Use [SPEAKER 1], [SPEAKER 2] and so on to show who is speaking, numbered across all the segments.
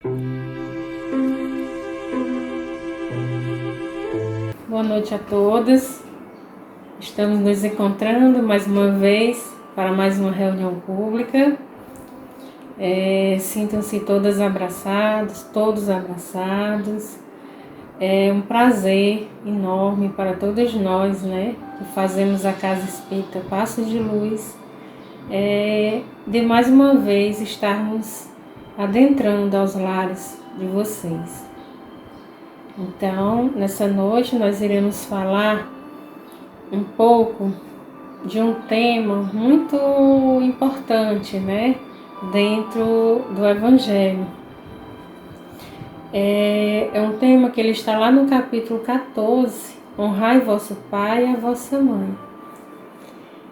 [SPEAKER 1] Boa noite a todas. Estamos nos encontrando mais uma vez para mais uma reunião pública. Sintam-se todas abraçadas, todos abraçados. É um prazer enorme para todos nós, né, que fazemos a Casa Espírita Passos de Luz, de mais uma vez estarmos adentrando aos lares de vocês. Então, nessa noite nós iremos falar um pouco de um tema muito importante, né, dentro do Evangelho. É um tema que ele está lá no capítulo 14, honrai vosso pai e a vossa mãe.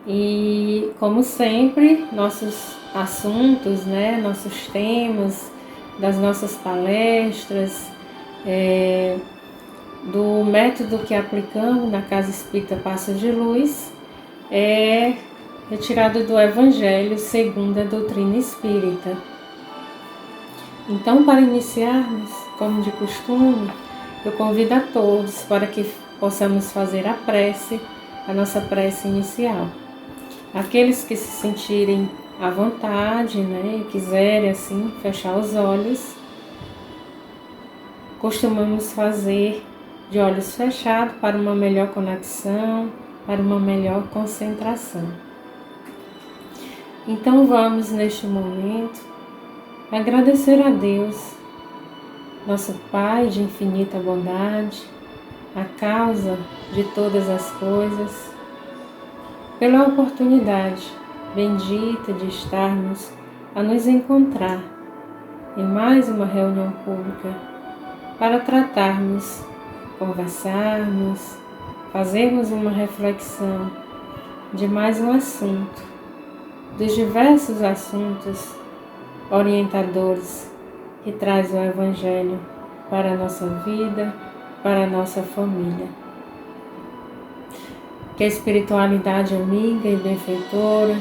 [SPEAKER 1] E, como sempre, nossos assuntos, né, nossos temas das nossas palestras, do método que aplicamos na Casa Espírita Passos de Luz, é retirado do Evangelho segundo a doutrina espírita. Então, para iniciarmos, como de costume, eu convido a todos para que possamos fazer a nossa prece inicial. Aqueles que se sentirem à vontade, né, e quiserem assim fechar os olhos, costumamos fazer de olhos fechados para uma melhor conexão, para uma melhor concentração. Então vamos neste momento agradecer a Deus, nosso Pai de infinita bondade, a causa de todas as coisas, pela oportunidade bendita de estarmos a nos encontrar em mais uma reunião pública para tratarmos, conversarmos, fazermos uma reflexão de mais um assunto, dos diversos assuntos orientadores que traz o Evangelho para a nossa vida, para a nossa família. Que a espiritualidade amiga e benfeitora,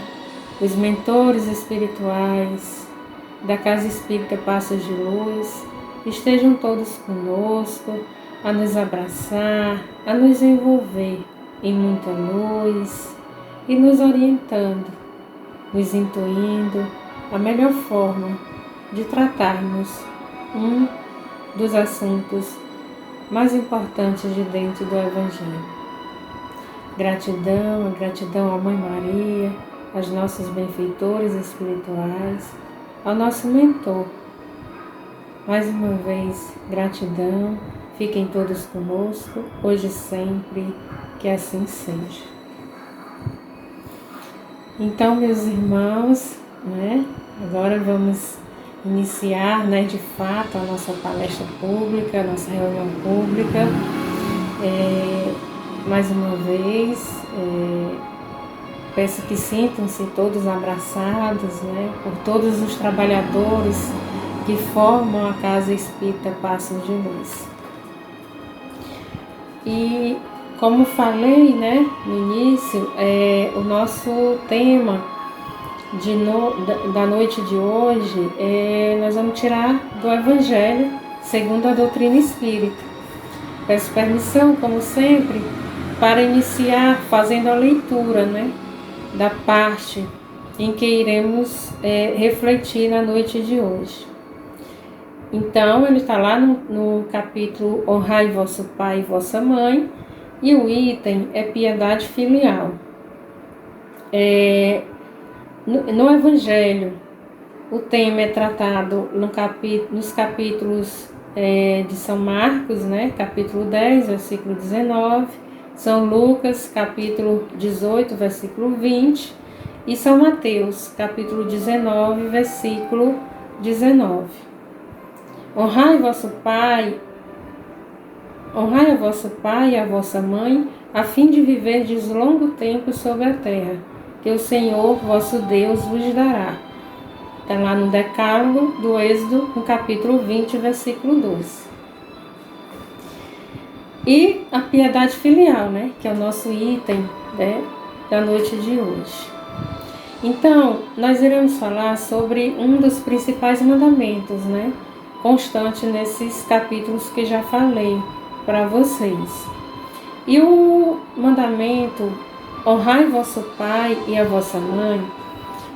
[SPEAKER 1] os mentores espirituais da Casa Espírita Passos de Luz, estejam todos conosco, a nos abraçar, a nos envolver em muita luz e nos orientando, nos intuindo a melhor forma de tratarmos um dos assuntos mais importantes de dentro do Evangelho. Gratidão à Mãe Maria, aos nossos benfeitores espirituais, ao nosso mentor. Mais uma vez, gratidão, fiquem todos conosco, hoje e sempre, que assim seja. Então, meus irmãos, né, agora vamos iniciar, né, de fato a nossa palestra pública, a nossa reunião pública. Mais uma vez, peço que sintam-se todos abraçados, né, por todos os trabalhadores que formam a Casa Espírita Passos de Luz. E como falei, né, no início, o nosso tema da noite de hoje, nós vamos tirar do Evangelho segundo a doutrina espírita. Peço permissão, como sempre, para iniciar fazendo a leitura, né, da parte em que iremos refletir na noite de hoje. Então, ele está lá no capítulo Honrai vosso pai e vossa mãe, e o item é piedade filial. No Evangelho, o tema é tratado nos capítulos de São Marcos, né, capítulo 10, versículo 19, São Lucas, capítulo 18, versículo 20, e São Mateus, capítulo 19, versículo 19. Honrai a vosso pai e a vossa mãe, a fim de viverdes longo tempo sobre a terra, que o Senhor vosso Deus vos dará. Está lá no Decálogo do Êxodo, no capítulo 20, versículo 12. E a piedade filial, né, que é o nosso item, né, da noite de hoje. Então, nós iremos falar sobre um dos principais mandamentos, né, constante nesses capítulos que já falei para vocês. E o mandamento, honrai vosso pai e a vossa mãe,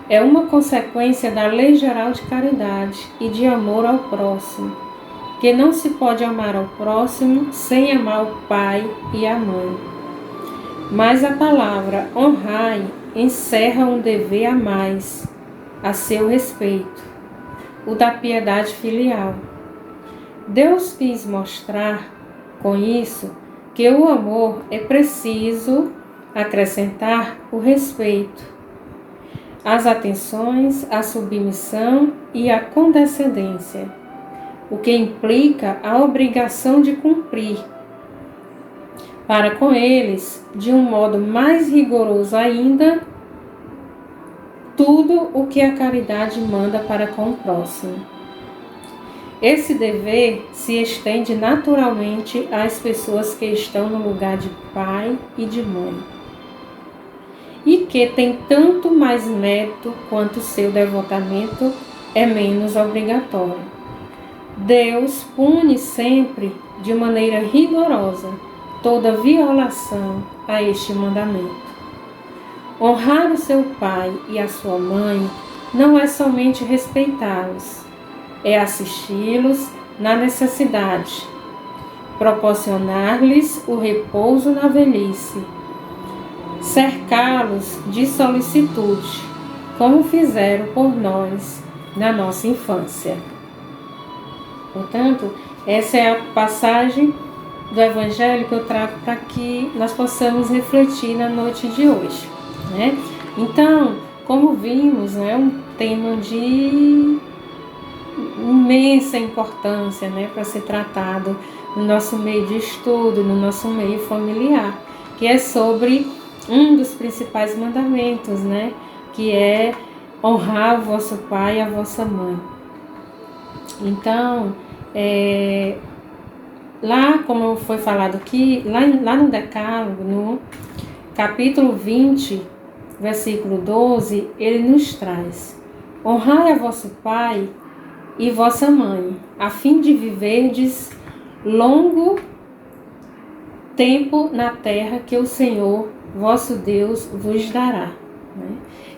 [SPEAKER 1] é uma consequência da lei geral de caridade e de amor ao próximo, que não se pode amar ao próximo sem amar o pai e a mãe. Mas a palavra honrai encerra um dever a mais, a seu respeito, o da piedade filial. Deus quis mostrar, com isso, que o amor é preciso acrescentar o respeito, as atenções, a submissão e a condescendência, o que implica a obrigação de cumprir, para com eles, de um modo mais rigoroso ainda, tudo o que a caridade manda para com o próximo. Esse dever se estende naturalmente às pessoas que estão no lugar de pai e de mãe, e que tem tanto mais mérito quanto seu devotamento é menos obrigatório. Deus pune sempre de maneira rigorosa toda violação a este mandamento. Honrar o seu pai e a sua mãe não é somente respeitá-los, é assisti-los na necessidade, proporcionar-lhes o repouso na velhice, cercá-los de solicitude, como fizeram por nós na nossa infância. Portanto, essa é a passagem do Evangelho que eu trago para que nós possamos refletir na noite de hoje, né? Então, como vimos, é um tema de imensa importância, né, para ser tratado no nosso meio de estudo, no nosso meio familiar, que é sobre um dos principais mandamentos, né, que é honrar o vosso pai e a vossa mãe. Então, lá, como foi falado aqui, lá no Decálogo, no capítulo 20, versículo 12, ele nos traz: honrai a vosso pai e vossa mãe, a fim de viverdes longo tempo na terra que o Senhor, vosso Deus, vos dará.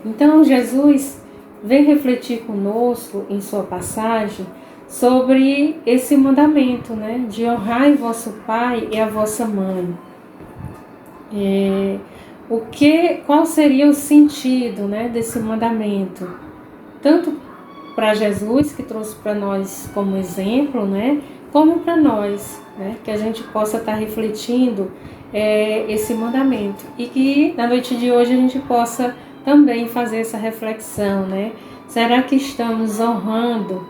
[SPEAKER 1] Então, Jesus vem refletir conosco em sua passagem sobre esse mandamento, né, de honrar vosso pai e a vossa mãe. Qual seria o sentido, né, desse mandamento? Tanto para Jesus, que trouxe para nós como exemplo, né, como para nós, né, que a gente possa estar refletindo esse mandamento. E que na noite de hoje a gente possa também fazer essa reflexão, né? Será que estamos honrando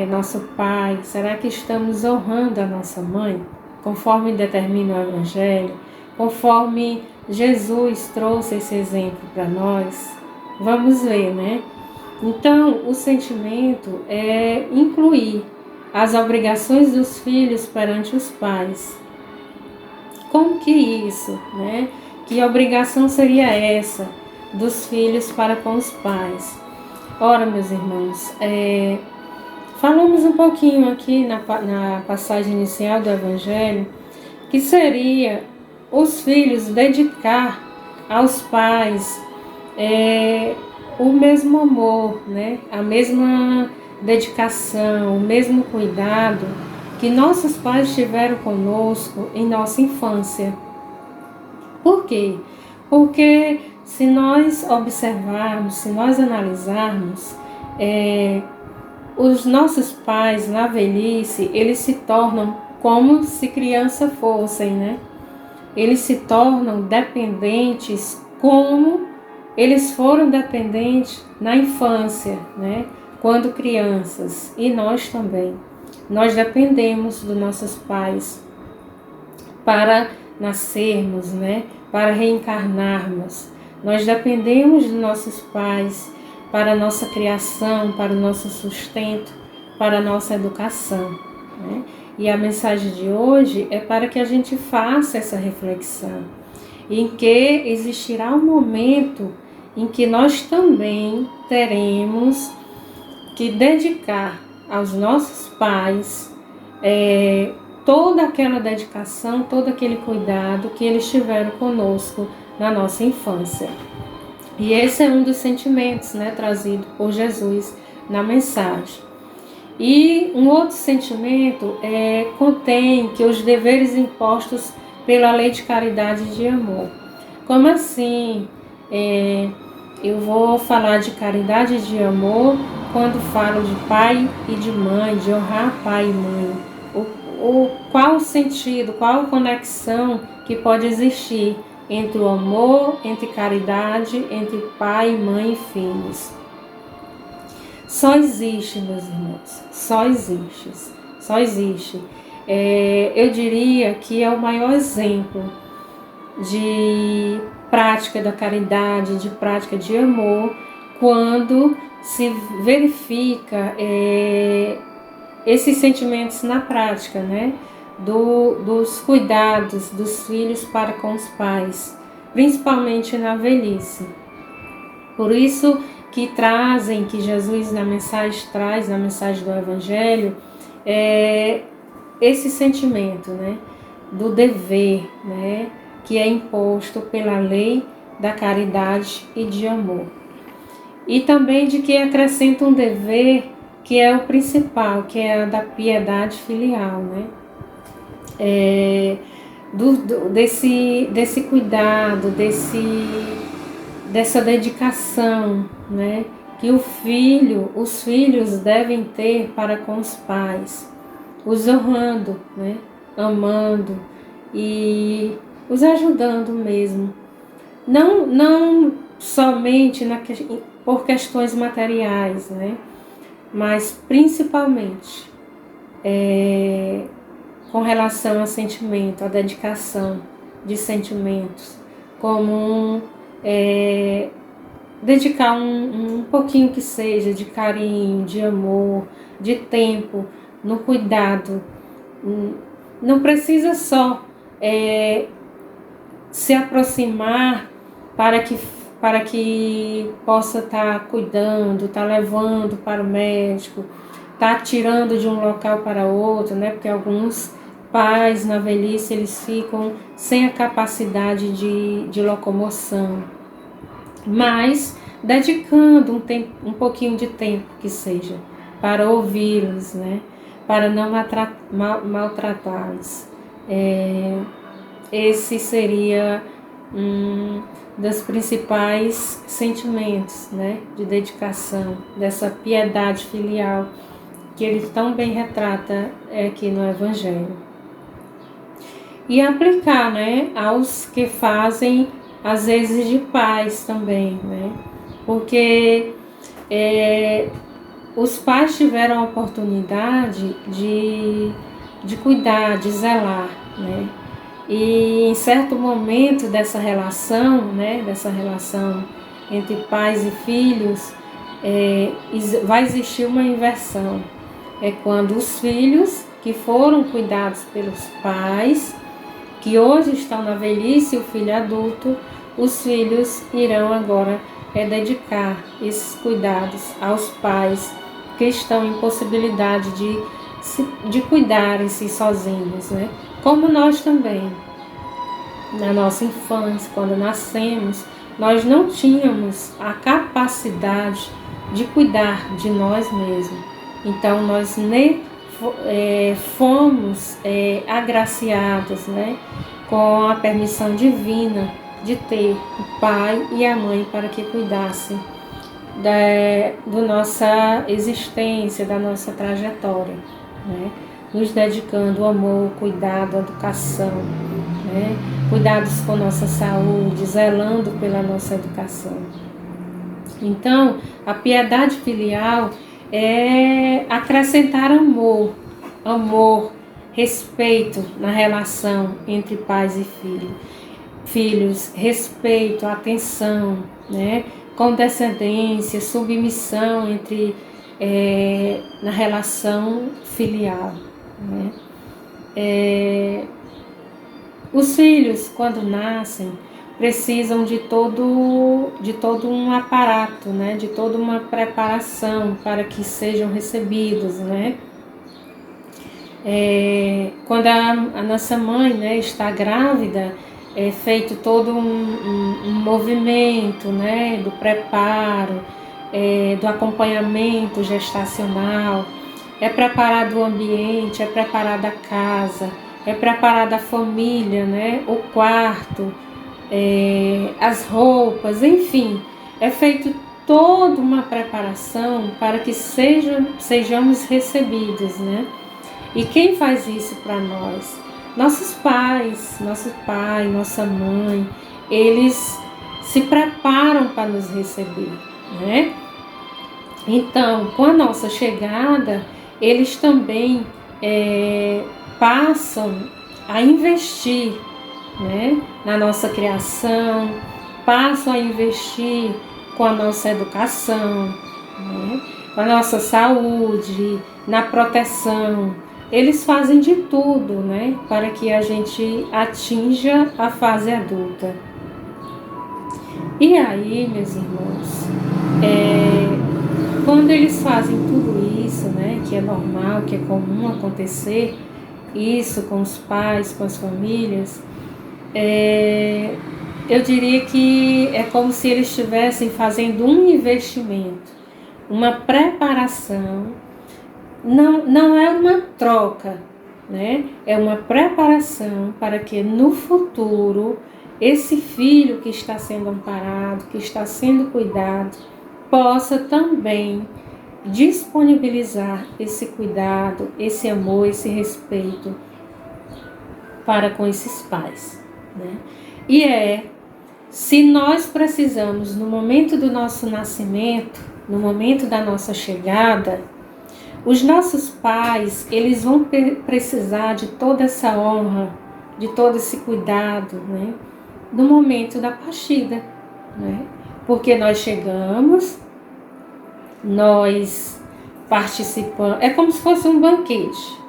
[SPEAKER 1] nosso pai? Será que estamos honrando a nossa mãe? Conforme determina o Evangelho? Conforme Jesus trouxe esse exemplo para nós? Vamos ver, né? Então, o sentimento é incluir as obrigações dos filhos perante os pais. Como que isso, né? Que obrigação seria essa dos filhos para com os pais? Ora, meus irmãos, falamos um pouquinho aqui na passagem inicial do Evangelho, que seria os filhos dedicar aos pais o mesmo amor, né? A mesma dedicação, o mesmo cuidado que nossos pais tiveram conosco em nossa infância. Por quê? Porque se nós observarmos, se nós analisarmos, os nossos pais na velhice, eles se tornam como se criança fossem, né? Eles se tornam dependentes como eles foram dependentes na infância, né? Quando crianças, e nós também. Nós dependemos dos nossos pais para nascermos, né? Para reencarnarmos. Nós dependemos dos nossos pais para a nossa criação, para o nosso sustento, para a nossa educação, né? E a mensagem de hoje é para que a gente faça essa reflexão, em que existirá um momento em que nós também teremos que dedicar aos nossos pais toda aquela dedicação, todo aquele cuidado que eles tiveram conosco na nossa infância. E esse é um dos sentimentos, né, trazido por Jesus na mensagem. E um outro sentimento contém que os deveres impostos pela lei de caridade e de amor. Como assim? Eu vou falar de caridade e de amor quando falo de pai e de mãe, de honrar pai e mãe. Qual o sentido, qual a conexão que pode existir entre o amor, entre caridade, entre pai, mãe e filhos? Só existe, meus irmãos, só existe, só existe. Eu diria que é o maior exemplo de prática da caridade, de prática de amor, quando se verifica esses sentimentos na prática, né? Dos cuidados dos filhos para com os pais, principalmente na velhice. Por isso que trazem, que Jesus na mensagem traz, na mensagem do Evangelho, esse sentimento, né? Do dever, né? Que é imposto pela lei da caridade e de amor. E também de que acrescenta um dever que é o principal, que é a da piedade filial, né? Desse cuidado, dessa dedicação, né? Que os filhos devem ter para com os pais, os honrando, né? Amando e os ajudando mesmo. Não somente por questões materiais, né? Mas principalmente com relação a sentimento, a dedicação de sentimentos, como dedicar um pouquinho que seja de carinho, de amor, de tempo, no cuidado. Não precisa só se aproximar para que possa estar cuidando, estar levando para o médico, estar tirando de um local para outro, né? Porque alguns pais na velhice eles ficam sem a capacidade de locomoção, mas dedicando um pouquinho de tempo que seja para ouvi-los, né? Para não maltratá-los. Esse seria dos principais sentimentos, né, de dedicação, dessa piedade filial que ele tão bem retrata aqui no Evangelho. E aplicar, né, aos que fazem às vezes de pais também, né, porque os pais tiveram a oportunidade de cuidar, de zelar, né, e em certo momento dessa relação, né, dessa relação entre pais e filhos, vai existir uma inversão. É quando os filhos que foram cuidados pelos pais, que hoje estão na velhice, o filho adulto, os filhos irão agora dedicar esses cuidados aos pais que estão em possibilidade de cuidarem-se sozinhos, né? Como nós também, na nossa infância, quando nascemos, nós não tínhamos a capacidade de cuidar de nós mesmos. Então, nós nem fomos agraciados, né, com a permissão divina de ter o pai e a mãe para que cuidassem da nossa existência, da nossa trajetória, né? Nos dedicando ao amor, cuidado, à educação, né? Cuidados com nossa saúde, zelando pela nossa educação. Então, a piedade filial é acrescentar amor, respeito na relação entre pais e filhos, respeito, atenção, né? Condescendência, submissão na relação filial, né? Os filhos, quando nascem, precisam de todo um aparato, né? De toda uma preparação para que sejam recebidos, né? Quando a nossa mãe, né, está grávida, é feito todo um movimento, né, do preparo, do acompanhamento gestacional, é preparado o ambiente, é preparada a casa, é preparada a família, né, o quarto, as roupas, enfim, é feito toda uma preparação para que sejamos recebidos, né? E quem faz isso para nós? Nossos pais, nosso pai, nossa mãe, eles se preparam para nos receber, né? Então, com a nossa chegada, eles também passam a investir, né, na nossa criação, passam a investir com a nossa educação, né, com a nossa saúde, na proteção. Eles fazem de tudo, né, para que a gente atinja a fase adulta. E aí, meus irmãos, quando eles fazem tudo isso, né, que é normal, que é comum acontecer, isso com os pais, com as famílias, eu diria que é como se eles estivessem fazendo um investimento, uma preparação. Não é uma troca, né? É uma preparação para que no futuro esse filho que está sendo amparado, que está sendo cuidado, possa também disponibilizar esse cuidado, esse amor, esse respeito para com esses pais, né? E se nós precisamos, no momento do nosso nascimento, no momento da nossa chegada, os nossos pais, eles vão precisar de toda essa honra, de todo esse cuidado, né? No momento da partida, né? Porque nós chegamos, nós participamos, é como se fosse um banquete.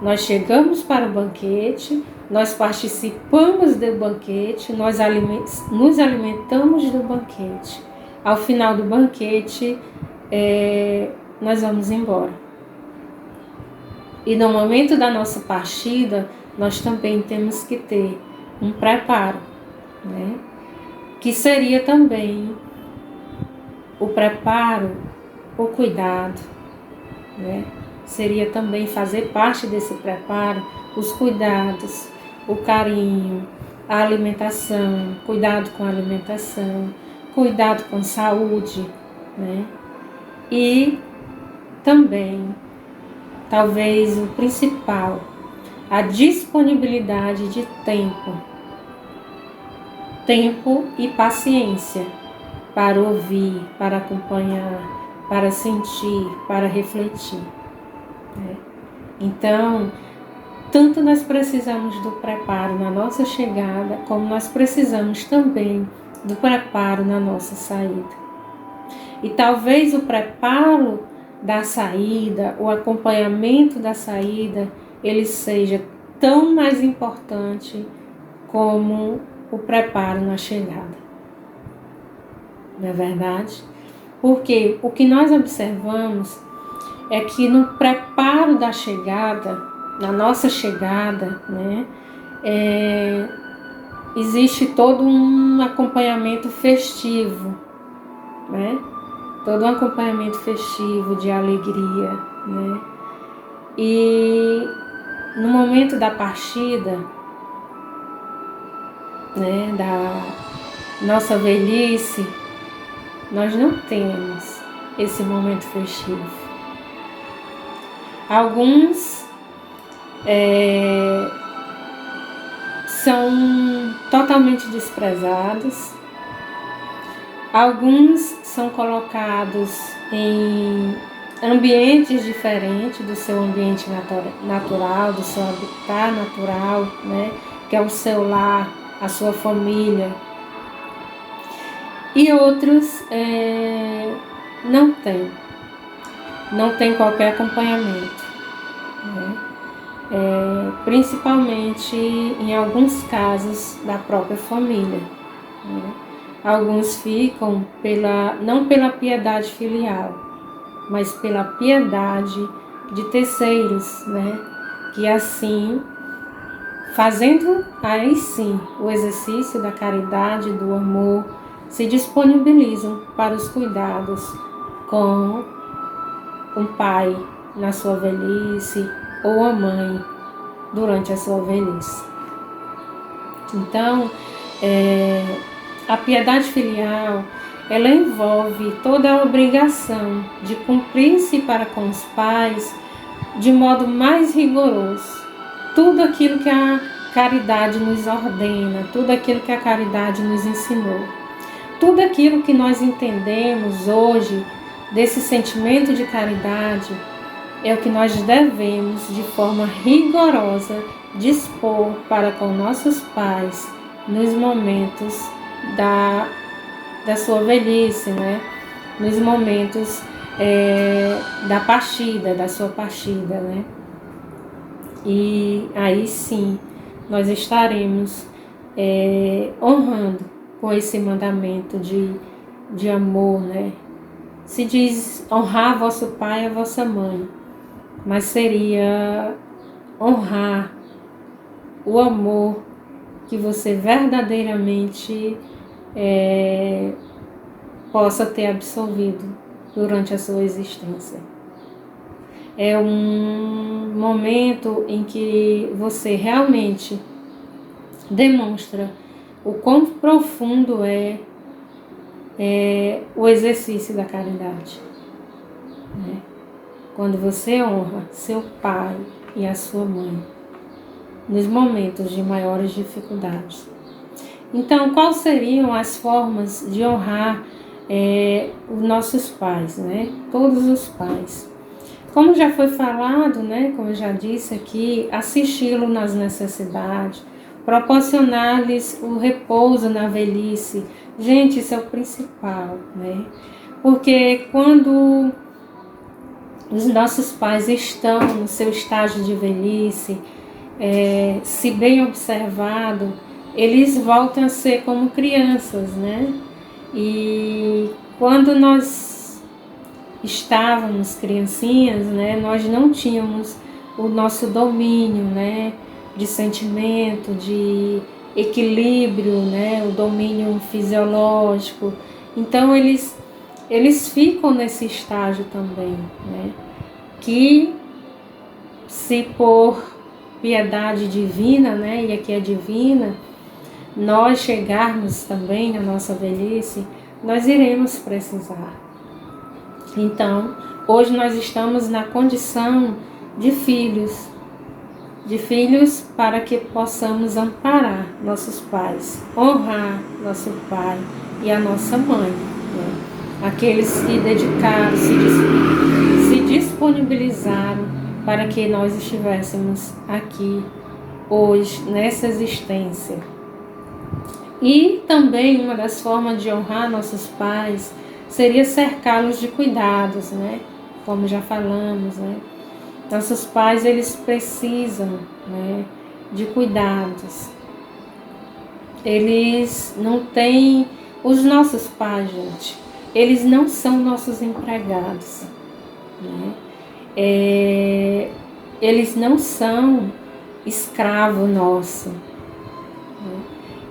[SPEAKER 1] Nós chegamos para o banquete, nós participamos do banquete, nós nos alimentamos do banquete. Ao final do banquete, nós vamos embora. E no momento da nossa partida, nós também temos que ter um preparo, né? Que seria também o preparo, o cuidado, né? Seria também fazer parte desse preparo os cuidados, o carinho, a alimentação, cuidado com a alimentação, cuidado com a saúde, né? E também, talvez o principal, a disponibilidade de tempo e paciência para ouvir, para acompanhar, para sentir, para refletir, né? Então, tanto nós precisamos do preparo na nossa chegada, como nós precisamos também do preparo na nossa saída. E talvez o preparo da saída, o acompanhamento da saída, ele seja tão mais importante como o preparo na chegada. Não é verdade? Porque o que nós observamos é que no preparo da chegada, na nossa chegada, né, existe todo um acompanhamento festivo, né? Todo um acompanhamento festivo de alegria, né? E no momento da partida, né, da nossa velhice, nós não temos esse momento festivo. Alguns são totalmente desprezados, alguns são colocados em ambientes diferentes do seu ambiente natural, do seu habitat natural, né, que é o seu lar, a sua família. E outros não tem qualquer acompanhamento, né? Principalmente em alguns casos da própria família, né? Alguns ficam não pela piedade filial, mas pela piedade de terceiros, né? Que assim, fazendo aí sim o exercício da caridade, do amor, se disponibilizam para os cuidados com um pai na sua velhice ou a mãe durante a sua velhice. Então, a piedade filial, ela envolve toda a obrigação de cumprir-se para com os pais de modo mais rigoroso. Tudo aquilo que a caridade nos ordena, tudo aquilo que a caridade nos ensinou. Tudo aquilo que nós entendemos hoje desse sentimento de caridade é o que nós devemos, de forma rigorosa, dispor para com nossos pais nos momentos da sua velhice, né? Nos momentos da sua partida, né? E aí sim, nós estaremos honrando com esse mandamento de amor, né? Se diz honrar vosso pai e a vossa mãe, mas seria honrar o amor que você verdadeiramente possa ter absorvido durante a sua existência. É um momento em que você realmente demonstra o quão profundo é o exercício da caridade, né? Quando você honra seu pai e a sua mãe nos momentos de maiores dificuldades. Então, quais seriam as formas de honrar os nossos pais, né? Todos os pais. Como já foi falado, né? Como eu já disse aqui, assisti-lo nas necessidades, proporcionar-lhes o repouso na velhice. Gente, isso é o principal, né? Porque quando os nossos pais estão no seu estágio de velhice, se bem observado, eles voltam a ser como crianças, né? E quando nós estávamos criancinhas, né, nós não tínhamos o nosso domínio, né, de sentimento, de equilíbrio, né, o domínio fisiológico. Então eles ficam nesse estágio também, né, que se por piedade divina, né, e aqui é divina, nós chegarmos também na nossa velhice, nós iremos precisar. Então, hoje nós estamos na condição de filhos para que possamos amparar nossos pais, honrar nosso pai e a nossa mãe, né? Aqueles que dedicaram, se disponibilizaram para que nós estivéssemos aqui hoje, nessa existência. E também uma das formas de honrar nossos pais seria cercá-los de cuidados, né? Como já falamos, né? Nossos pais, eles precisam, né, de cuidados. Eles não têm... Os nossos pais, gente, eles não são nossos empregados, né? Eles não são escravo nosso, né?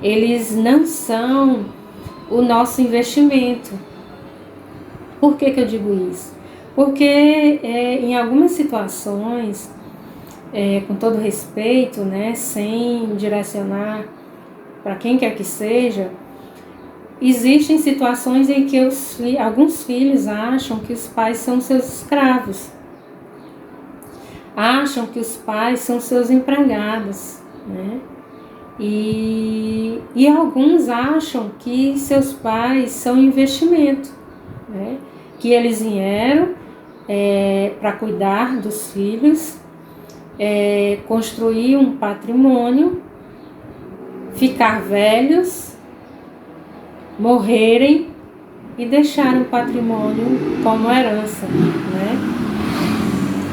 [SPEAKER 1] Eles não são o nosso investimento. Por que eu digo isso? Porque em algumas situações, com todo respeito, né, sem direcionar para quem quer que seja, existem situações em que alguns filhos acham que os pais são seus escravos, acham que os pais são seus empregados, né? E alguns acham que seus pais são investimento, né? Que eles vieram para cuidar dos filhos, construir um patrimônio, ficar velhos, morrerem e deixar um patrimônio como herança, né?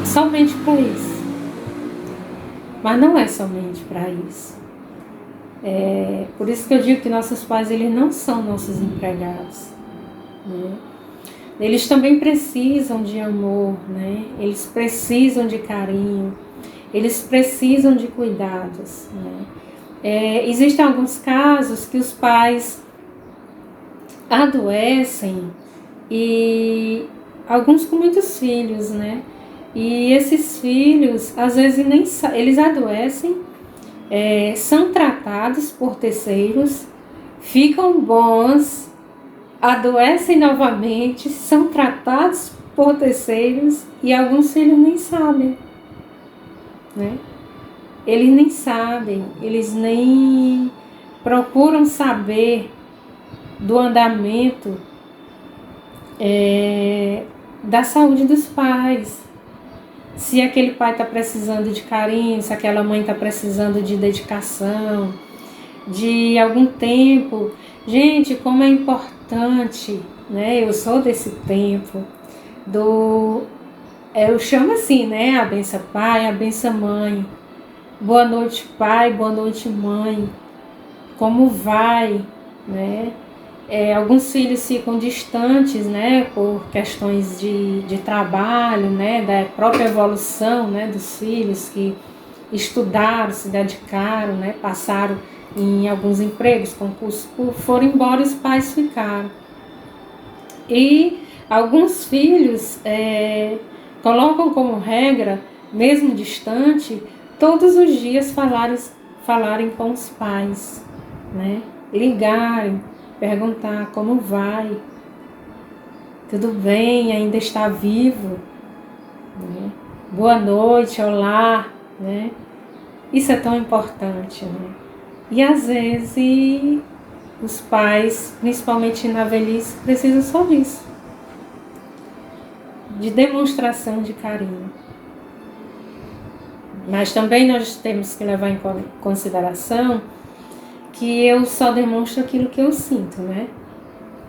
[SPEAKER 1] Somente para isso. Mas não é somente para isso. Por isso que eu digo que nossos pais, eles não são nossos empregados, né? Eles também precisam de amor, né? Eles precisam de carinho, eles precisam de cuidados, né? Existem alguns casos que os pais adoecem, e alguns com muitos filhos, né? E esses filhos, às vezes, eles adoecem, são tratados por terceiros, ficam bons, adoecem novamente, são tratados por terceiros, e alguns filhos nem sabem, né? Eles nem sabem, eles nem procuram saber do andamento da saúde dos pais. Se aquele pai está precisando de carinho, se aquela mãe está precisando de dedicação, de algum tempo. Gente, como é importante, né? Eu sou desse tempo eu chamo assim, né? A benção pai, a benção mãe. Boa noite, pai, boa noite, mãe. Como vai, né? Alguns filhos ficam distantes, né, por questões de trabalho, né, da própria evolução, né, dos filhos que estudaram, se dedicaram, né, passaram em alguns empregos, concursos, foram embora, os pais ficaram. E alguns filhos colocam como regra, mesmo distante, todos os dias falarem com os pais, né, ligarem, perguntar como vai, tudo bem, ainda está vivo, né? Boa noite, olá, né? Isso é tão importante, né? E às vezes os pais, principalmente na velhice, precisam só disso, de demonstração de carinho. Mas também nós temos que levar em consideração que eu só demonstro aquilo que eu sinto, né?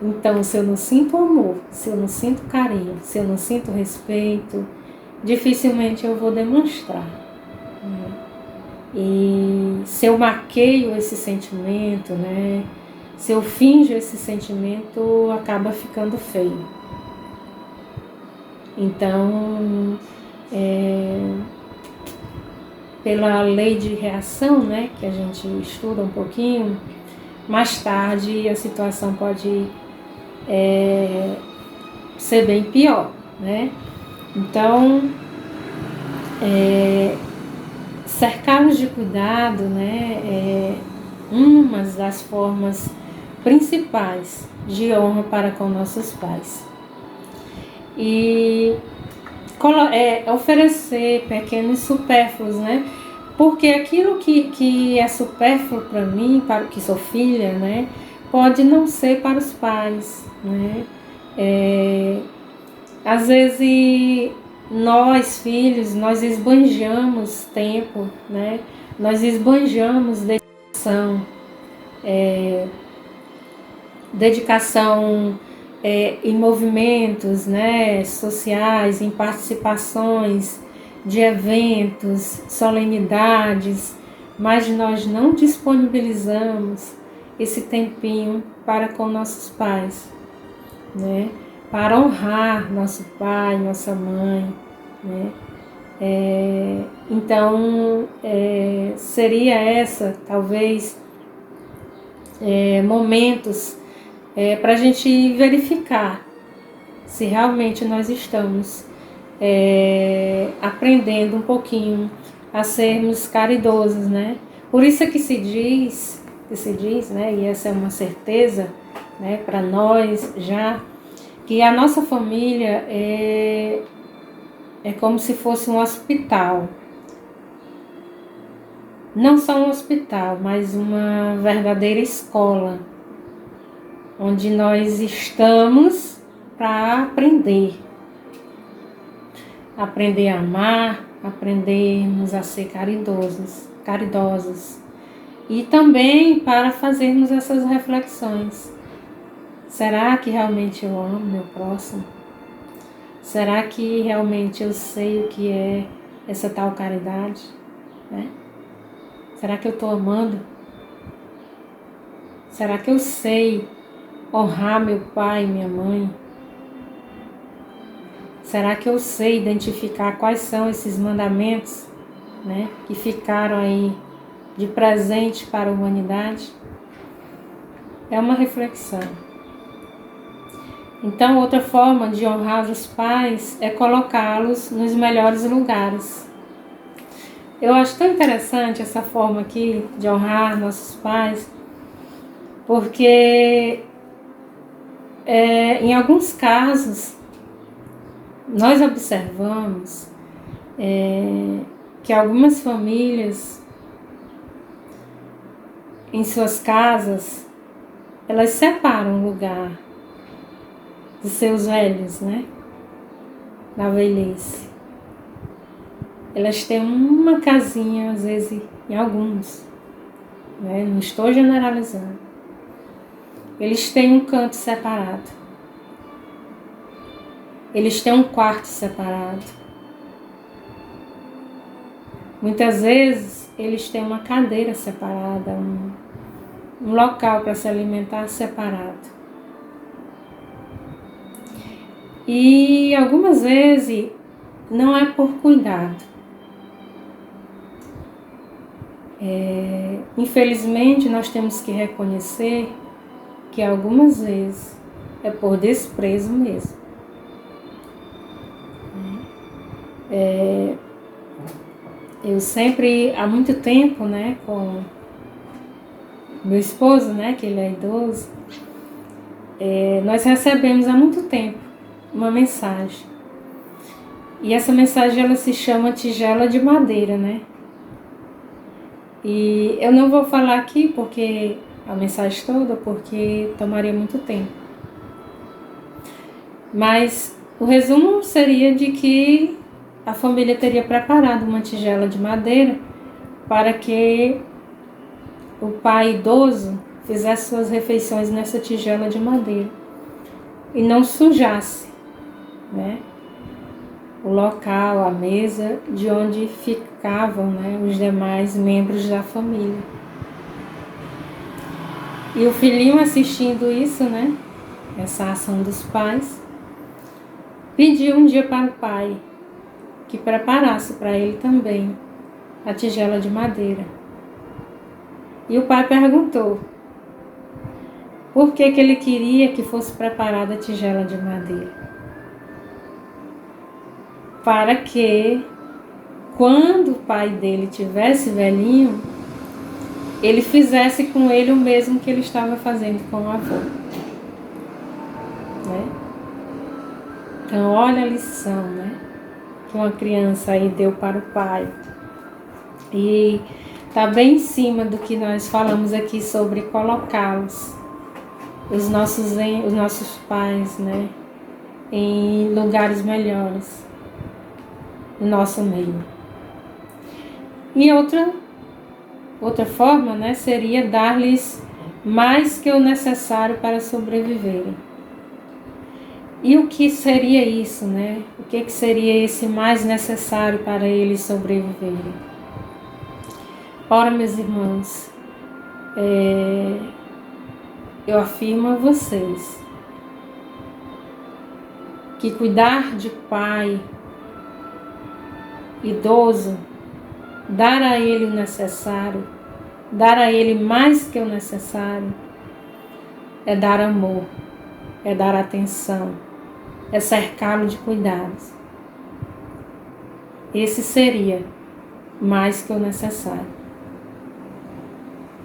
[SPEAKER 1] Então, se eu não sinto amor, se eu não sinto carinho, se eu não sinto respeito, dificilmente eu vou demonstrar, né? E se eu maqueio esse sentimento, né? Se eu finjo esse sentimento, acaba ficando feio. Então, pela lei de reação, né, que a gente estuda um pouquinho, mais tarde a situação pode ser bem pior, né? Então, cercá-los de cuidado, né, é uma das formas principais de honra para com nossos pais. E oferecer pequenos supérfluos, né? Porque aquilo que é supérfluo para mim, para que sou filha, né, pode não ser para os pais, né? Às vezes nós, filhos, nós esbanjamos tempo, né? Nós esbanjamos dedicação em movimentos, né, sociais, em participações de eventos, solenidades, mas nós não disponibilizamos esse tempinho para com nossos pais, né? Para honrar nosso pai, nossa mãe, né? Então, seria essa, talvez, momentos para a gente verificar se realmente nós estamos aprendendo um pouquinho a sermos caridosos, né? Por isso é que se diz, né? E essa é uma certeza, né, para nós já, que a nossa família é como se fosse um hospital. Não só um hospital, mas uma verdadeira escola, onde nós estamos para aprender a amar, aprendermos a ser caridosos, e também para fazermos essas reflexões. Será que realmente eu amo meu próximo? Será que realmente eu sei o que é essa tal caridade, né? Será que eu estou amando? Será que eu sei honrar meu pai e minha mãe? Será que eu sei identificar quais são esses mandamentos, né, que ficaram aí de presente para a humanidade? É uma reflexão. Então, outra forma de honrar os pais é colocá-los nos melhores lugares. Eu acho tão interessante essa forma aqui de honrar nossos pais, porque em alguns casos nós observamos que algumas famílias em suas casas elas separam o lugar dos seus velhos, né, na velhice. Elas têm uma casinha, às vezes, em alguns, né, não estou generalizando. Eles têm um canto separado. Eles têm um quarto separado. Muitas vezes, eles têm uma cadeira separada, um local para se alimentar separado. E algumas vezes, não é por cuidado. Infelizmente, nós temos que reconhecer que algumas vezes é por desprezo mesmo. Eu sempre, há muito tempo, né, com meu esposo, né, que ele é idoso, nós recebemos há muito tempo uma mensagem. E essa mensagem, ela se chama tigela de madeira, né? E eu não vou falar aqui porque a mensagem toda, porque tomaria muito tempo. Mas o resumo seria de que a família teria preparado uma tigela de madeira para que o pai idoso fizesse suas refeições nessa tigela de madeira e não sujasse, né, o local, a mesa de onde ficavam, né, os demais membros da família. E o filhinho, assistindo isso, né, essa ação dos pais, pediu um dia para o pai que preparasse para ele também a tigela de madeira. E o pai perguntou por que ele queria que fosse preparada a tigela de madeira. Para que, quando o pai dele tivesse velhinho, ele fizesse com ele o mesmo que ele estava fazendo com o avô. Né? Então, olha a lição, né, que uma criança aí deu para o pai. E está bem em cima do que nós falamos aqui sobre colocá-los, os nossos pais, né, em lugares melhores no nosso meio. E outra forma, né, seria dar-lhes mais que o necessário para sobreviverem. E o que seria isso, né? O que seria esse mais necessário para eles sobreviverem? Ora, meus irmãos, eu afirmo a vocês que cuidar de pai idoso, dar a ele o necessário, dar a ele mais que o necessário, é dar amor, é dar atenção, é cercá-lo de cuidados. Esse seria mais que o necessário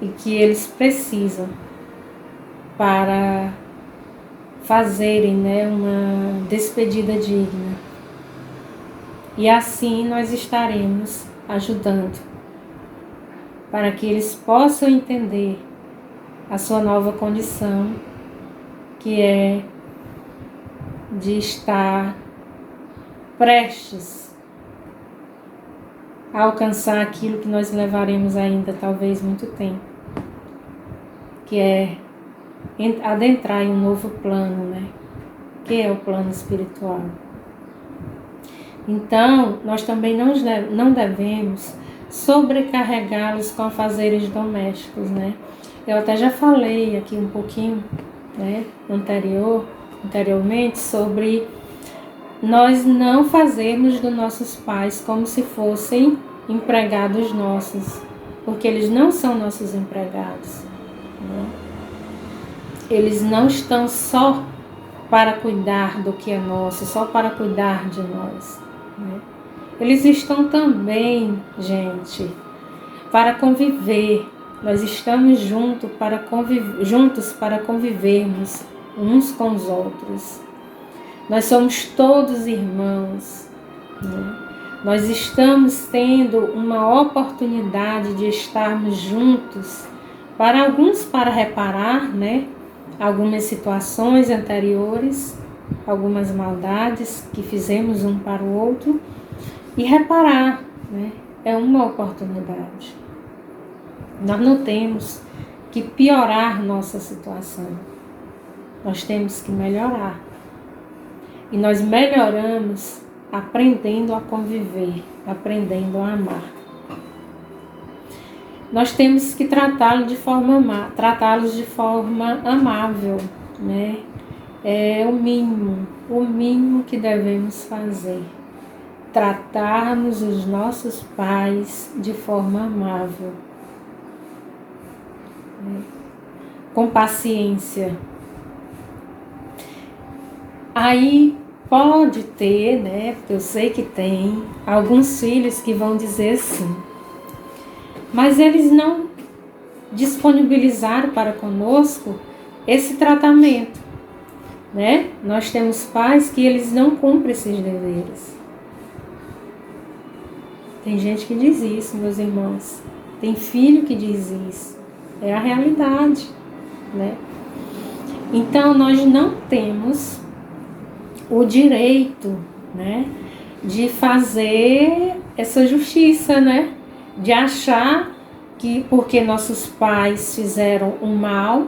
[SPEAKER 1] e que eles precisam para fazerem, né, uma despedida digna. E assim nós estaremos ajudando para que eles possam entender a sua nova condição, que é de estar prestes a alcançar aquilo que nós levaremos ainda talvez muito tempo, que é adentrar em um novo plano, né? Que é o plano espiritual. Então, nós também não devemos sobrecarregá-los com afazeres domésticos, né? Eu até já falei aqui um pouquinho, né, anteriormente, sobre nós não fazermos dos nossos pais como se fossem empregados nossos, porque eles não são nossos empregados, né? Eles não estão só para cuidar do que é nosso, só para cuidar de nós, né? Eles estão também, gente, para conviver. Nós estamos juntos para convivermos uns com os outros. Nós somos todos irmãos, né? Nós estamos tendo uma oportunidade de estarmos juntos, para alguns para reparar, né, algumas situações anteriores, algumas maldades que fizemos um para o outro, e reparar, né, é uma oportunidade. Nós não temos que piorar nossa situação, nós temos que melhorar. E nós melhoramos aprendendo a conviver, aprendendo a amar. Nós temos que tratá-los de forma amável, né? É o mínimo que devemos fazer. Tratarmos os nossos pais de forma amável, né? Com paciência. Aí pode ter, né, porque eu sei que tem, alguns filhos que vão dizer sim, mas eles não disponibilizaram para conosco esse tratamento, né? Nós temos pais que eles não cumprem esses deveres. Tem gente que diz isso, meus irmãos. Tem filho que diz isso. É a realidade, né? Então, nós não temos o direito, né, de fazer essa justiça, né? De achar que porque nossos pais fizeram um mal,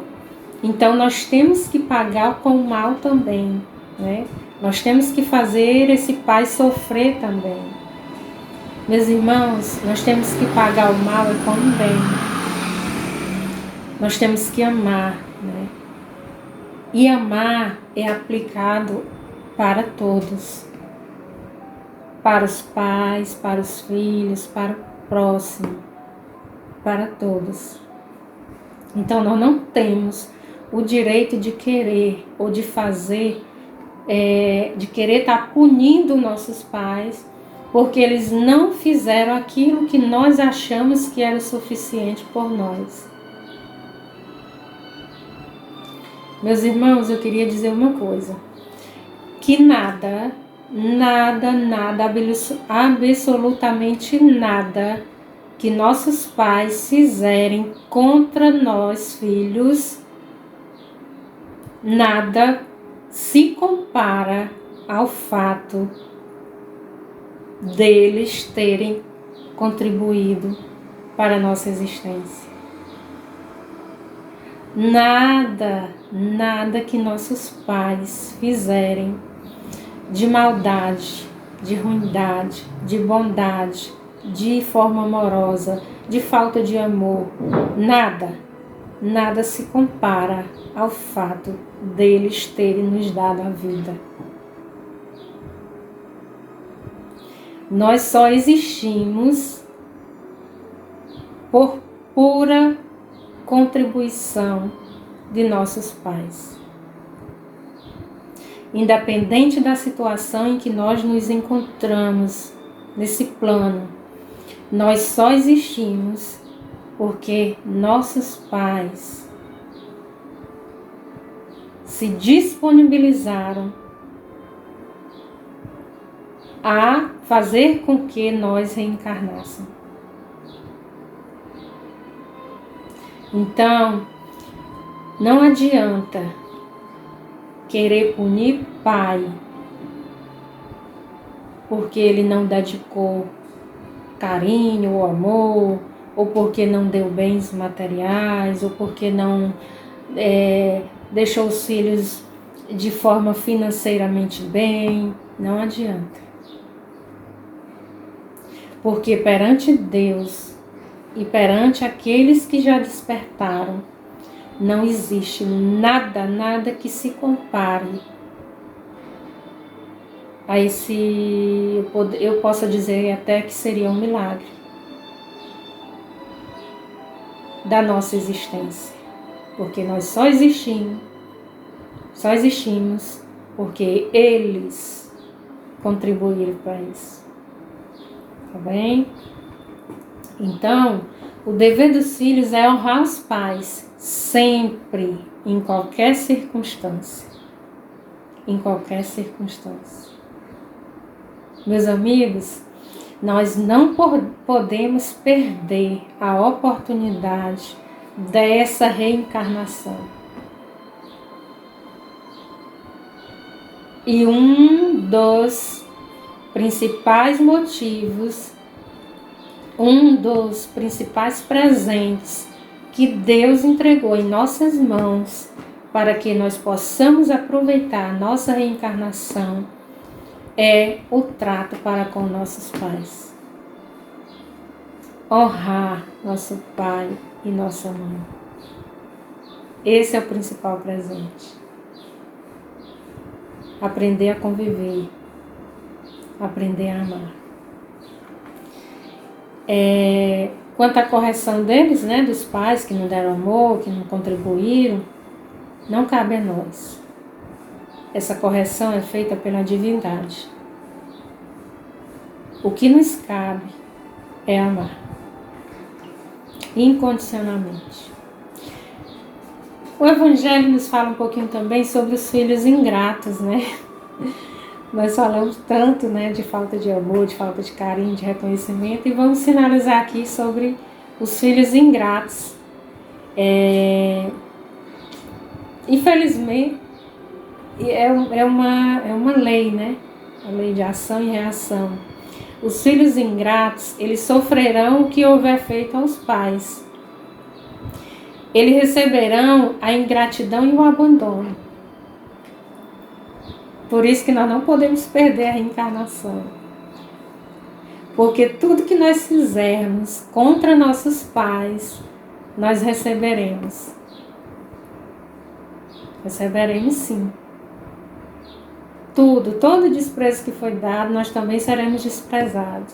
[SPEAKER 1] então nós temos que pagar com o mal também, né? Nós temos que fazer esse pai sofrer também. Meus irmãos, nós temos que pagar o mal com o bem. Nós temos que amar, né? E amar é aplicado para todos. Para os pais, para os filhos, para o próximo. Para todos. Então nós não temos o direito de querer ou de fazer, de querer estar punindo nossos pais, porque eles não fizeram aquilo que nós achamos que era o suficiente por nós. Meus irmãos, eu queria dizer uma coisa, que nada, absolutamente nada que nossos pais fizerem contra nós, filhos, nada se compara ao fato deles terem contribuído para a nossa existência. Nada que nossos pais fizerem de maldade, de ruindade, de bondade, de forma amorosa, de falta de amor, nada se compara ao fato deles terem nos dado a vida. Nós só existimos por pura contribuição de nossos pais. Independente da situação em que nós nos encontramos nesse plano, nós só existimos porque nossos pais se disponibilizaram a fazer com que nós reencarnássemos. Então, não adianta querer punir pai porque ele não dedicou carinho ou amor, ou porque não deu bens materiais, ou porque não deixou os filhos de forma financeiramente bem. Não adianta. Porque perante Deus e perante aqueles que já despertaram, Não existe nada que se compare a esse, eu posso dizer até que seria um milagre da nossa existência, porque nós só existimos porque eles contribuíram para isso, tá bem? Então, o dever dos filhos é honrar os pais, sempre, em qualquer circunstância. Em qualquer circunstância. Meus amigos, nós não podemos perder a oportunidade dessa reencarnação. E um dos principais motivos, um dos principais presentes que Deus entregou em nossas mãos para que nós possamos aproveitar a nossa reencarnação é o trato para com nossos pais. Honrar nosso pai e nossa mãe. Esse é o principal presente. Aprender a conviver. Aprender a amar. Quanto à correção deles, né, dos pais que não deram amor, que não contribuíram, não cabe a nós. Essa correção é feita pela divindade. O que nos cabe é amar. Incondicionalmente. O Evangelho nos fala um pouquinho também sobre os filhos ingratos, né? Nós falamos tanto, né, de falta de amor, de falta de carinho, de reconhecimento, e vamos sinalizar aqui sobre os filhos ingratos. Infelizmente, é uma lei, né? A lei de ação e reação. Os filhos ingratos, eles sofrerão o que houver feito aos pais. Eles receberão a ingratidão e o abandono. Por isso que nós não podemos perder a reencarnação. Porque tudo que nós fizermos contra nossos pais, nós receberemos. Receberemos sim. Todo desprezo que foi dado, nós também seremos desprezados.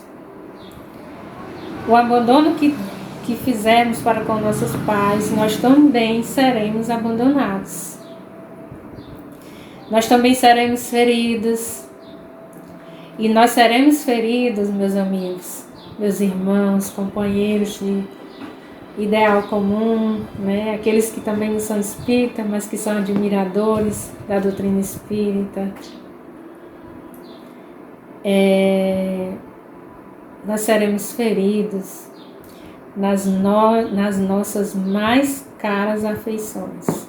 [SPEAKER 1] O abandono que fizermos para com nossos pais, nós também seremos abandonados. Nós também seremos feridos. E nós seremos feridos, meus amigos, meus irmãos, companheiros de ideal comum, né? Aqueles que também não são espíritas, mas que são admiradores da doutrina espírita. Nós seremos feridos nas nossas mais caras afeições.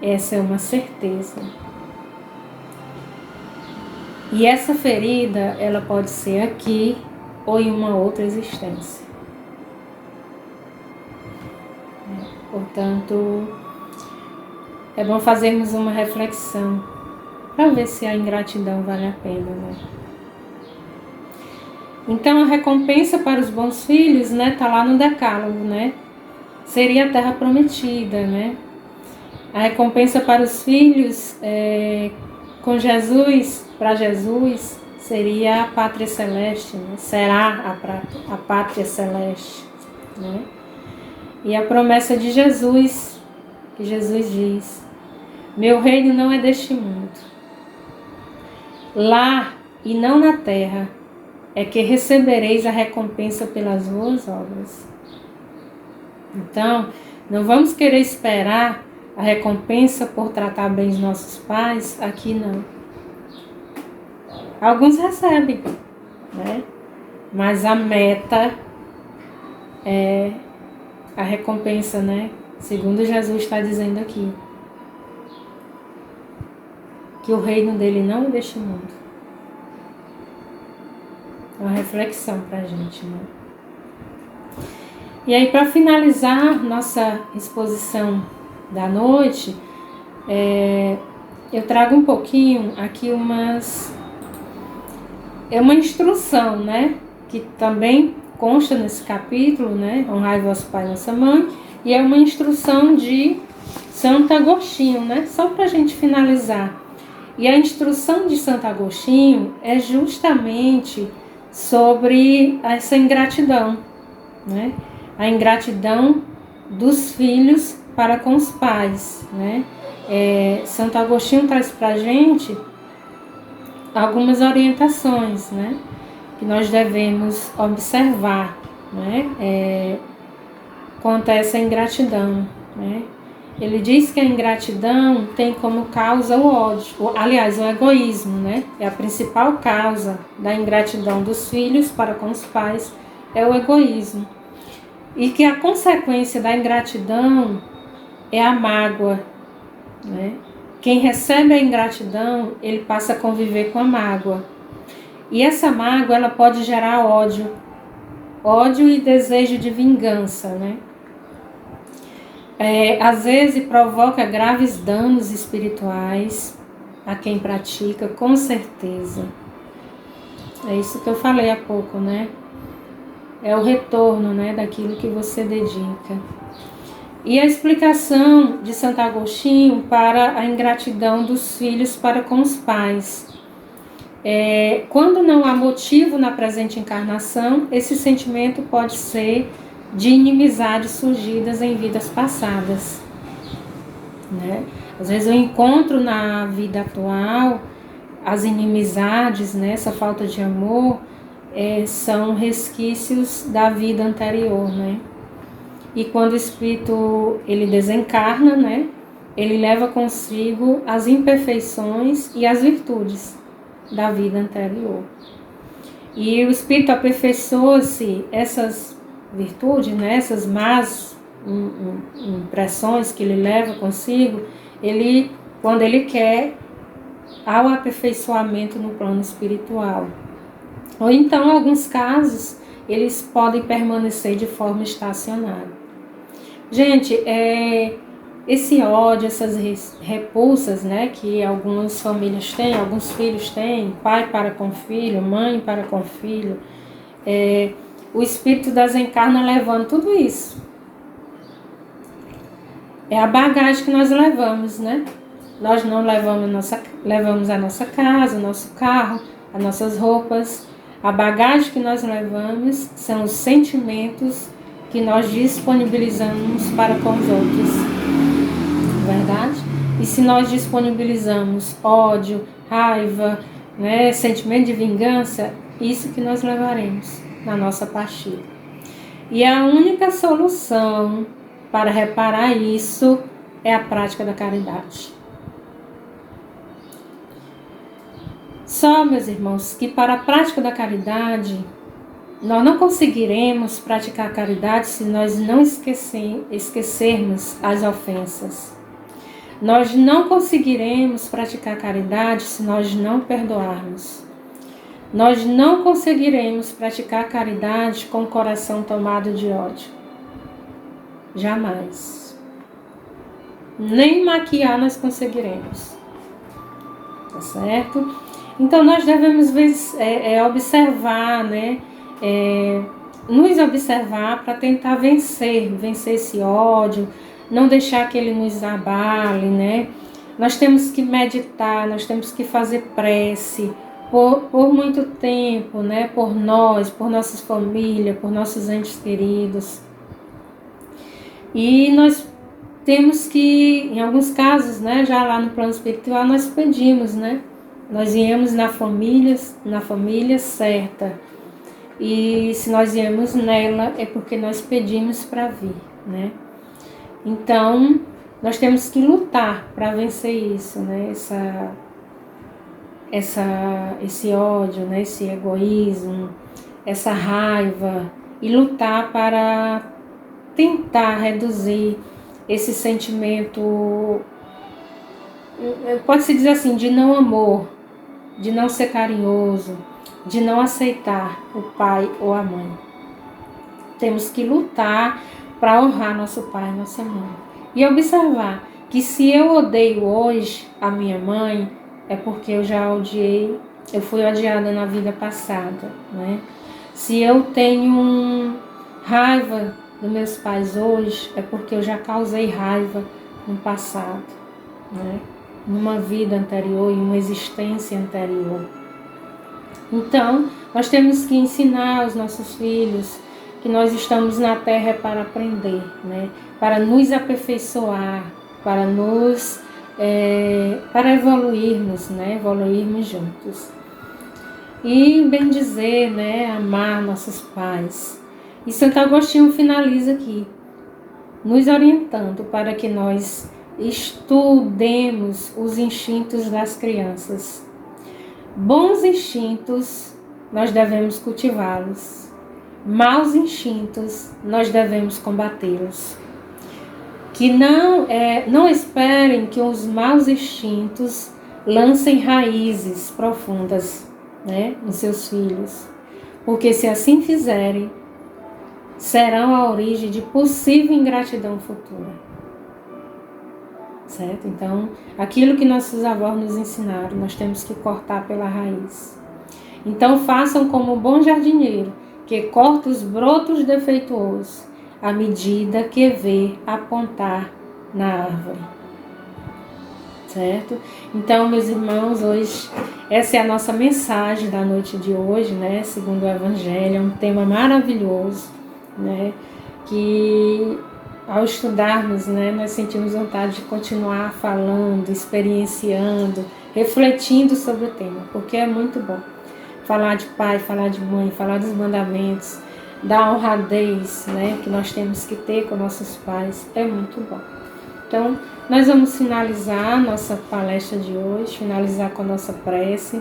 [SPEAKER 1] Essa é uma certeza. E essa ferida, ela pode ser aqui ou em uma outra existência. Portanto, é bom fazermos uma reflexão para ver se a ingratidão vale a pena, né? Então, a recompensa para os bons filhos, né, tá lá no Decálogo, né? Seria a terra prometida, né? A recompensa para os filhos com Jesus, para Jesus, seria a pátria celeste, né? Será a pátria celeste, né? E a promessa de Jesus, que Jesus diz: meu reino não é deste mundo. Lá e não na terra é que recebereis a recompensa pelas boas obras. Então, não vamos querer esperar a recompensa por tratar bem os nossos pais aqui, não. Alguns recebem, né? Mas a meta é a recompensa, né? Segundo Jesus está dizendo aqui, que o reino dele não é deste mundo. É uma reflexão para a gente, né? E aí, para finalizar nossa exposição da noite, eu trago um pouquinho aqui uma instrução, né? Que também consta nesse capítulo, né? Honrai vosso pai e vossa mãe, e é uma instrução de Santo Agostinho, né? Só para a gente finalizar. E a instrução de Santo Agostinho é justamente sobre essa ingratidão, né? A ingratidão dos filhos para com os pais, né? Santo Agostinho traz para a gente algumas orientações, né? Que nós devemos observar, né? Quanto a essa ingratidão, né? Ele diz que a ingratidão tem como causa o ódio, aliás, o egoísmo, né? É a principal causa da ingratidão dos filhos para com os pais, é o egoísmo. E que a consequência da ingratidão é a mágoa, né? Quem recebe a ingratidão, ele passa a conviver com a mágoa. E essa mágoa, ela pode gerar ódio e desejo de vingança, né? Às vezes provoca graves danos espirituais a quem pratica, com certeza. É isso que eu falei há pouco, né? É o retorno, né, daquilo que você dedica. E a explicação de Santo Agostinho para a ingratidão dos filhos para com os pais. Quando não há motivo na presente encarnação, esse sentimento pode ser de inimizades surgidas em vidas passadas, né? Às vezes eu encontro na vida atual as inimizades, né? Essa falta de amor, são resquícios da vida anterior, né? E quando o espírito ele desencarna, né? Ele leva consigo as imperfeições e as virtudes da vida anterior. E o espírito aperfeiçoa-se essas virtudes, né, essas más impressões que ele leva consigo, quando ele quer ao aperfeiçoamento no plano espiritual. Ou então, em alguns casos, eles podem permanecer de forma estacionária. Gente, esse ódio, essas repulsas, né, que algumas famílias têm, alguns filhos têm, pai para com filho, mãe para com filho, o espírito desencarna levando tudo isso. É a bagagem que nós levamos, né? Nós não levamos a nossa casa, o nosso carro, as nossas roupas. A bagagem que nós levamos são os sentimentos que nós disponibilizamos para com os outros. Verdade? E se nós disponibilizamos ódio, raiva, né, sentimento de vingança, isso que nós levaremos na nossa partida. E a única solução para reparar isso é a prática da caridade. Só, meus irmãos, que para a prática da caridade, nós não conseguiremos praticar a caridade se nós não esquecermos as ofensas. Nós não conseguiremos praticar a caridade se nós não perdoarmos. Nós não conseguiremos praticar a caridade com o coração tomado de ódio. Jamais. Nem maquiar nós conseguiremos. Tá certo? Então nós devemos observar, né? Nos observar para tentar vencer esse ódio, não deixar que ele nos abale, né? Nós temos que meditar, nós temos que fazer prece por muito tempo, né? Por nós, por nossas famílias, por nossos entes queridos. E nós temos que, em alguns casos, né? Já lá no plano espiritual, nós pedimos, né? Nós viemos na família certa. E se nós viemos nela, é porque nós pedimos para vir, né? Então, nós temos que lutar para vencer isso, né? Esse ódio, né? Esse egoísmo, essa raiva, e lutar para tentar reduzir esse sentimento, pode-se dizer assim, de não amor, de não ser carinhoso, de não aceitar o pai ou a mãe. Temos que lutar para honrar nosso pai e nossa mãe. E observar que se eu odeio hoje a minha mãe, é porque eu já odiei, eu fui odiada na vida passada, né? Se eu tenho raiva dos meus pais hoje, é porque eu já causei raiva no passado, né? Numa vida anterior, em uma existência anterior. Então, nós temos que ensinar aos nossos filhos que nós estamos na Terra para aprender, né? Para nos aperfeiçoar, para para evoluirmos, né? Evoluirmos juntos. E bem dizer, né? Amar nossos pais. E Santo Agostinho finaliza aqui, nos orientando para que nós estudemos os instintos das crianças. Bons instintos, nós devemos cultivá-los. Maus instintos, nós devemos combatê-los. Que não esperem que os maus instintos lancem raízes profundas, né, nos seus filhos. Porque se assim fizerem, serão a origem de possível ingratidão futura. Certo? Então, aquilo que nossos avós nos ensinaram, nós temos que cortar pela raiz. Então, façam como um bom jardineiro, que corta os brotos defeituosos, à medida que vê apontar na árvore. Certo? Então, meus irmãos, hoje, essa é a nossa mensagem da noite de hoje, né? Segundo o Evangelho, é um tema maravilhoso, né? Que ao estudarmos, né, nós sentimos vontade de continuar falando, experienciando, refletindo sobre o tema, porque é muito bom. Falar de pai, falar de mãe, falar dos mandamentos, da honradez, né, que nós temos que ter com nossos pais, é muito bom. Então, nós vamos finalizar nossa palestra de hoje, finalizar com a nossa prece.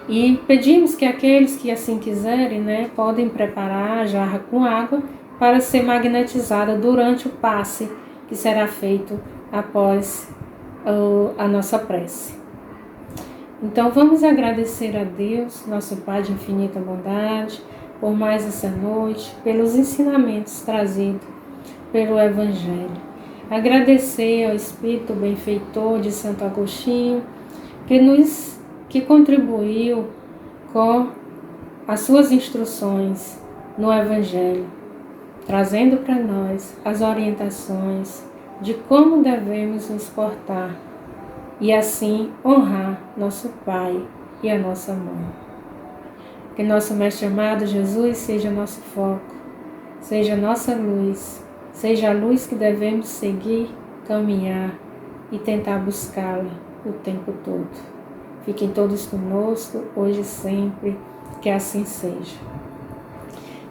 [SPEAKER 1] E pedimos que aqueles que assim quiserem, né, podem preparar a jarra com água para ser magnetizada durante o passe que será feito após a nossa prece. Então vamos agradecer a Deus, nosso Pai de infinita bondade, por mais essa noite, pelos ensinamentos trazidos pelo Evangelho. Agradecer ao Espírito benfeitor de Santo Agostinho, que contribuiu com as suas instruções no Evangelho, trazendo para nós as orientações de como devemos nos portar e assim honrar nosso Pai e a nossa Mãe. Que nosso Mestre amado Jesus seja nosso foco, seja nossa luz, seja a luz que devemos seguir, caminhar e tentar buscá-la o tempo todo. Fiquem todos conosco, hoje e sempre, que assim seja.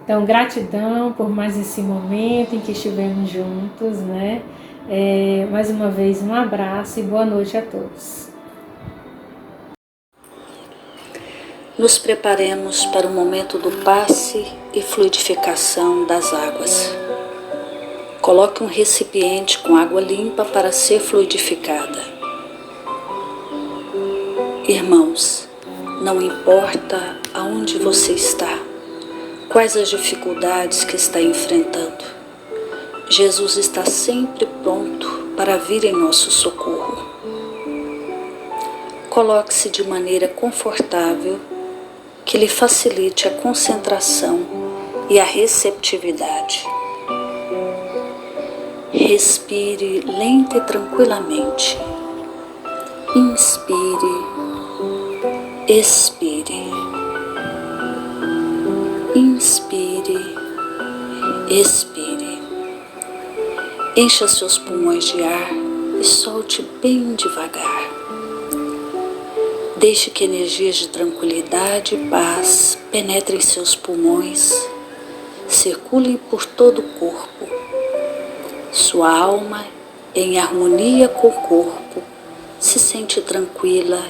[SPEAKER 1] Então, gratidão por mais esse momento em que estivemos juntos, né? Mais uma vez, um abraço e boa noite a todos.
[SPEAKER 2] Nos preparemos para o momento do passe e fluidificação das águas. Coloque um recipiente com água limpa para ser fluidificada. Irmãos, não importa aonde você está, quais as dificuldades que está enfrentando, Jesus está sempre pronto para vir em nosso socorro. Coloque-se de maneira confortável, que lhe facilite a concentração e a receptividade. Respire lenta e tranquilamente. Inspire, expire. Inspire, expire. Encha seus pulmões de ar e solte bem devagar. Deixe que energias de tranquilidade e paz penetrem seus pulmões, circulem por todo o corpo. Sua alma, em harmonia com o corpo, se sente tranquila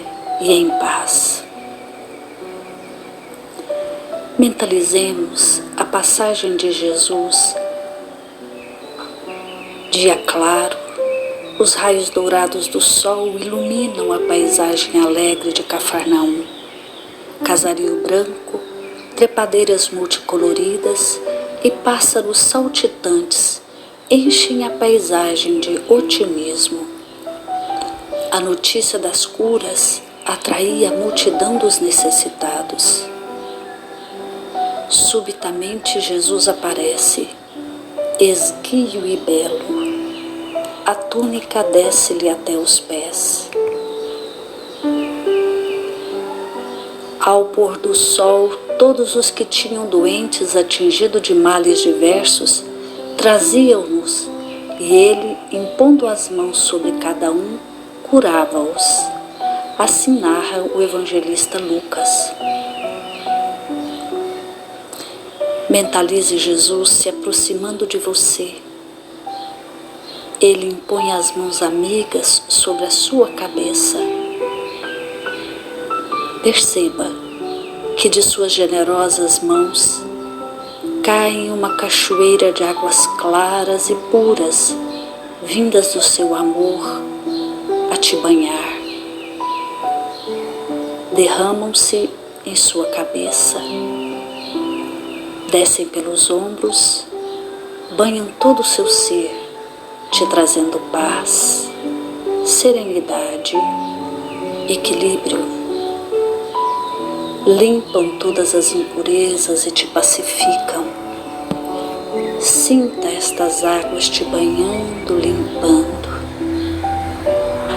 [SPEAKER 2] e em paz. Mentalizemos a passagem de Jesus. Dia claro, os raios dourados do sol iluminam a paisagem alegre de Cafarnaum. Casario branco, trepadeiras multicoloridas e pássaros saltitantes enchem a paisagem de otimismo. A notícia das curas atraía a multidão dos necessitados. Subitamente Jesus aparece, esguio e belo. A túnica desce-lhe até os pés. Ao pôr do sol, todos os que tinham doentes atingidos de males diversos traziam-nos, e ele, impondo as mãos sobre cada um, curava-os. Assim narra o evangelista Lucas. Mentalize Jesus se aproximando de você. Ele impõe as mãos amigas sobre a sua cabeça. Perceba que de suas generosas mãos cai uma cachoeira de águas claras e puras, vindas do seu amor a te banhar. Derramam-se em sua cabeça, descem pelos ombros, banham todo o seu ser, te trazendo paz, serenidade, equilíbrio. Limpam todas as impurezas e te pacificam. Sinta estas águas te banhando, limpando.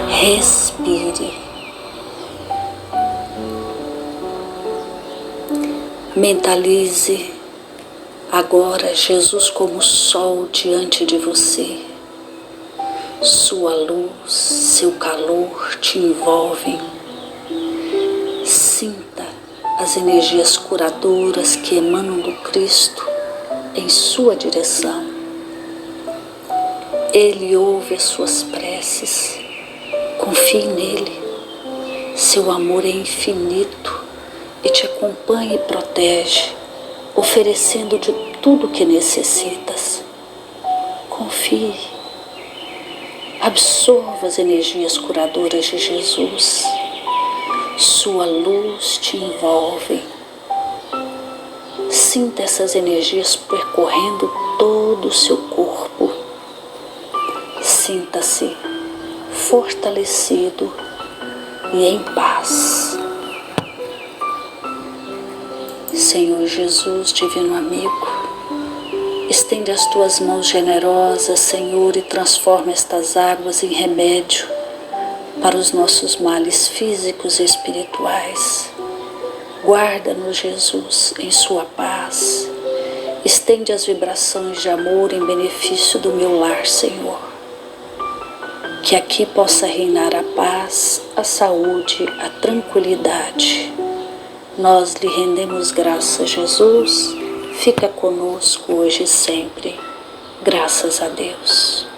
[SPEAKER 2] Respire. Mentalize agora Jesus como sol diante de você. Sua luz, seu calor te envolvem. Sinta as energias curadoras que emanam do Cristo em sua direção. Ele ouve as suas preces. Confie nele. Seu amor é infinito e te acompanha e protege, oferecendo de tudo o que necessitas. Confie. Absorva as energias curadoras de Jesus. Sua luz te envolve. Sinta essas energias percorrendo todo o seu corpo. Sinta-se fortalecido e em paz. Senhor Jesus, divino amigo, estende as tuas mãos generosas, Senhor, e transforma estas águas em remédio para os nossos males físicos e espirituais. Guarda-nos, Jesus, em sua paz. Estende as vibrações de amor em benefício do meu lar, Senhor. Que aqui possa reinar a paz, a saúde, a tranquilidade. Nós lhe rendemos graças, Jesus. Fica conosco hoje e sempre. Graças a Deus.